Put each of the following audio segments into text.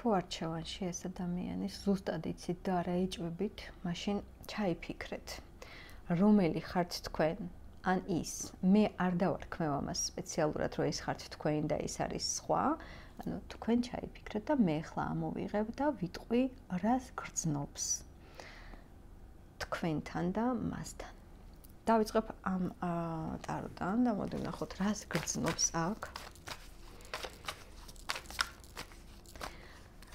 თუ არჩევანში ეს ადამიანი ზუსტად იცით და არა ეჭვებით, მაშინ ჩაიფიქრეთ, რომელი ხართ თქვენ, ან ის. მე არ დავარქმევ ამას სპეციალურად, რომ ეს ხართ თქვენ და ის არის სხვა. ანუ თქვენ ჩაიფიქრეთ და მე ახლა ამოვიღებ და ვიტყვი, რას გრძნობს თქვენთან და მასთან. დავიწყებ ამ ტაროდან და მოდი ვნახოთ, რას გრძნობს აქ.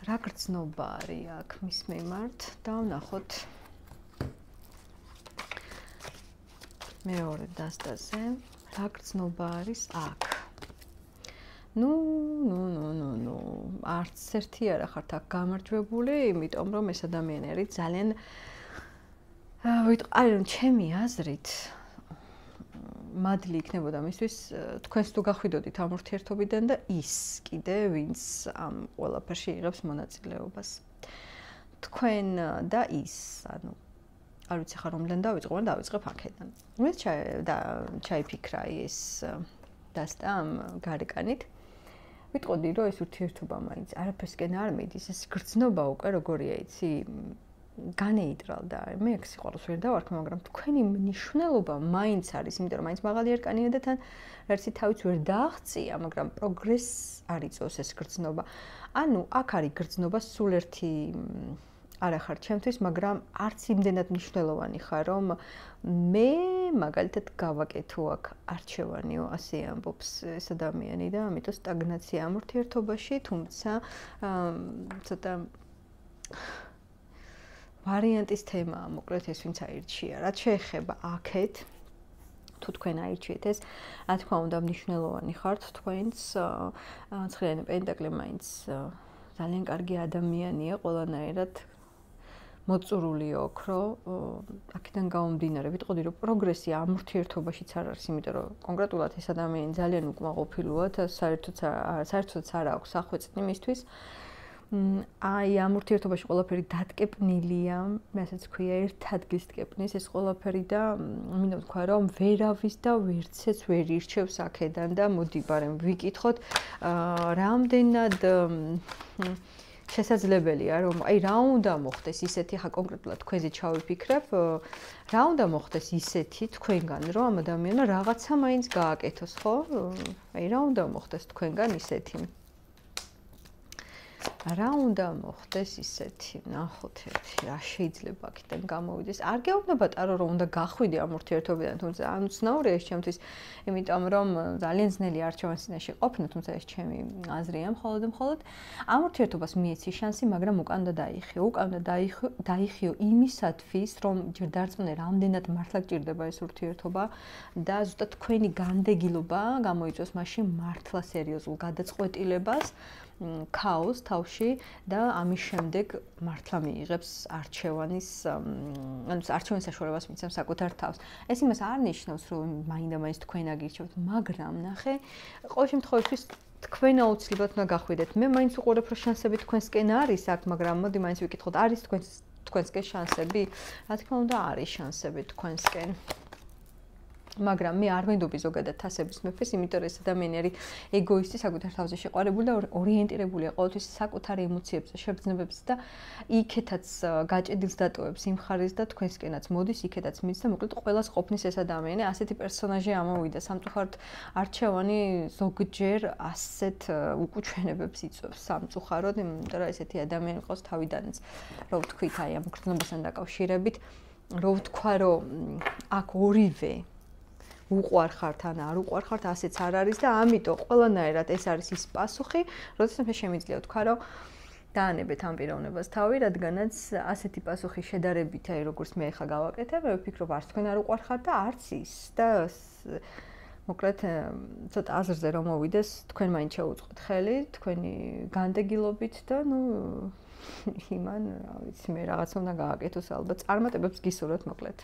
რა გრძნობა არის აქ მის მიმართ და ვნახოთ მეორე დასტაზე, რა გრძნობა არის აქ. ნუ, არც ერთი არა ხართ აქ გამარჯვებული, იმიტომ რომ ეს ადამიანი არის ძალიან აი რომ ჩემი აზრით მადლი იქნებოდა მისთვის თქვენს თუ გახვიდოდით ამ ურთიერთობიდან და ის კიდე ვინც ამ ყველაფერში იღებს მონაწილეობას. თქვენ და ის, ანუ არ ვიცი ხარ რომლიდან დავიწყო, მაგრამ დავიწყებ აქედან. მე ჩაიფიქრა ეს დასტა ამ გარეკანით. ვიტყოდი რომ ეს ურთიერთობა მაინც არაფერსკენ არ მიდის, ეს გრძნობა უკვე როგორია იცი, განეიტრალდა. მე აქ სიყვარულს ვერ დავარქმევ, მაგრამ თქვენი მნიშვნელობა მაინც არის, იმიტომ რომ მაინც მაღალი არკანია და თან ერთი თავიც ვერ დააღწია, მაგრამ პროგრესს არ იწვევს ეს გრძნობა. ანუ აქ არის გრძნობა სულ ერთი არა ხარ ჩემთვის, მაგრამ არც იმდენად მნიშვნელოვანი ხარ, რომ მე მაგალითად გავაკეთო აქ არჩევანიო, ასე ამბობს ეს ადამიანი და ამიტომ სტაგნაცია ამ ურთიერთობაში, თუმცა ცოტა ვარიანტის თემაა, მოკლედ ეს ვინც აირჩია. რაც შეეხება აქეთ, თუ თქვენ აირჩიეთ ეს, რა თქმა უნდა მნიშვნელოვანი ხართ თქვენც, ცხრიანი პენტაკლი მაინც ძალიან კარგი ადამიანია, ყველანაირად მოწურული ოქრო, აქედან გამომდინარე, ვიტყოდი რომ პროგრესი ამ ურთიერთობაშიც არ არის, იმიტომ რომ კონკრეტულად ეს ადამიანი ძალიან უკმაყოფილოა და საერთოდაც არ აქვს სახვეწნი მისთვის. აი ამ ურთიერთობაში ყველაფერი დატკეპნილია, რასაც ქვია ერთ ადგილს ტკეპნის ეს ყველაფერი და მინდა ვთქვა რომ ვერავის და ვერცეც ვერ ირჩევს აქედან და მოდი ბარემ ვიკითხოთ რამდენად შესაძლებელია რომ აი რა უნდა მოხდეს ისეთი ხა კონკრეტულად თქვენზე ჩავიფიქრებ რა უნდა მოხდეს ისეთი თქვენგან რომ ამ ადამიანმა რაღაცა მაინც გააკეთოს ხო აი რა უნდა მოხდეს თქვენგან ისეთი რა უნდა მოხდეს ისეთი ნახოთ ერთი რა შეიძლება აქედან გამოვიდეს არ გეუბნება ტარო რომ უნდა გახვიდე ამ ურთიერთობიდან თუმცა ამ ცნაურია ეს ჩემთვის იმიტომ რომ ძალიან ძნელი არჩევანის წინაშე ყოფნა თუმცა ეს ჩემი აზრია მხოლოდ ამ ურთიერთობას მიეცი შანსი მაგრამ უკან და დაიხიო იმისათვის რომ ჯერ დარწმუნე რამდენად მართლა გჭირდება ეს ურთიერთობა და ზუსტად თქვენი განდეგილობა გამოიწვევს მაშინ მართლა სერიოზულ გადაწყვეტილებას ქაოს თავში და ამის შემდეგ მართლა მიიღებს არჩევანის ანუ არჩევანის საშუალებას მიცემს საკუთარ თავს. ეს იმას არ ნიშნავს რომ მაინდა-მაინც თქვენ აგირჩევთ, მაგრამ ნახე, ყოველ შემთხვევაში თქვენ აუცილებლად უნდა გახვიდეთ. მე მაინც უყურებ რომ შანსები თქვენსკენ არის აქ, მაგრამ მოდი მაინც ვიკითხოთ, არის თქვენსკენ შანსები? რა თქმა უნდა, არის შანსები თქვენსკენ. მაგრამ მე არ ვენდობი ზოგადად თასების მეფეს, იმიტომ რომ ეს ადამიანი არის ეგოისტი, საკუთარ თავზე შეყვარებული და ორიენტირებულია ყოველთვის საკუთარ ემოციებზე, შეგრძნებებზე და იქეთაც გაჭედილს დატოვებს იმ ხარეს და თქვენსკენაც მოდის, იქეთაც მიდის და მოკლედ ყველას ყოფნის ეს ადამიანი, ასეთი პერსონაჟი ამოვიდა. სამწუხაროდ არჩევანი ზოგჯერ ასეთ უკუჩვენებებს იწვევს სამწუხაროდ, იმიტომ რომ ესეთი ადამიანი ყავს თავიდანაც, რო ვთქვით, აი ამ გრძნობასთან დაკავშირებით, რო ვთქვა, რომ აქ ორივე უყვარხართ ან არ უყვარხართ, ასეც არ არის და ამიტომ ყველანაირად ეს არის ის პასუხი, როდესაც მე შემიძლია ვთქვა, რომ დაანებეთ ამ პიროვნებას თავი, რადგანაც ასეთი პასუხი შედარებით, აი როგორც მე ახლა გავაკეთებ, მე ვფიქრობ, არც თქვენ არ უყვარხართ და არც ის და მოკლედ ცოტა აზრზე რომ მოვიდეს, თქვენ მაინც შეუწყოთ ხელი, თქვენი განდეგილობით და ნუ იმან, რა ვიცი, მე რაღაცა უნდა გააკეთოს ალბათ, წარმატებებს გისურვებთ მოკლედ.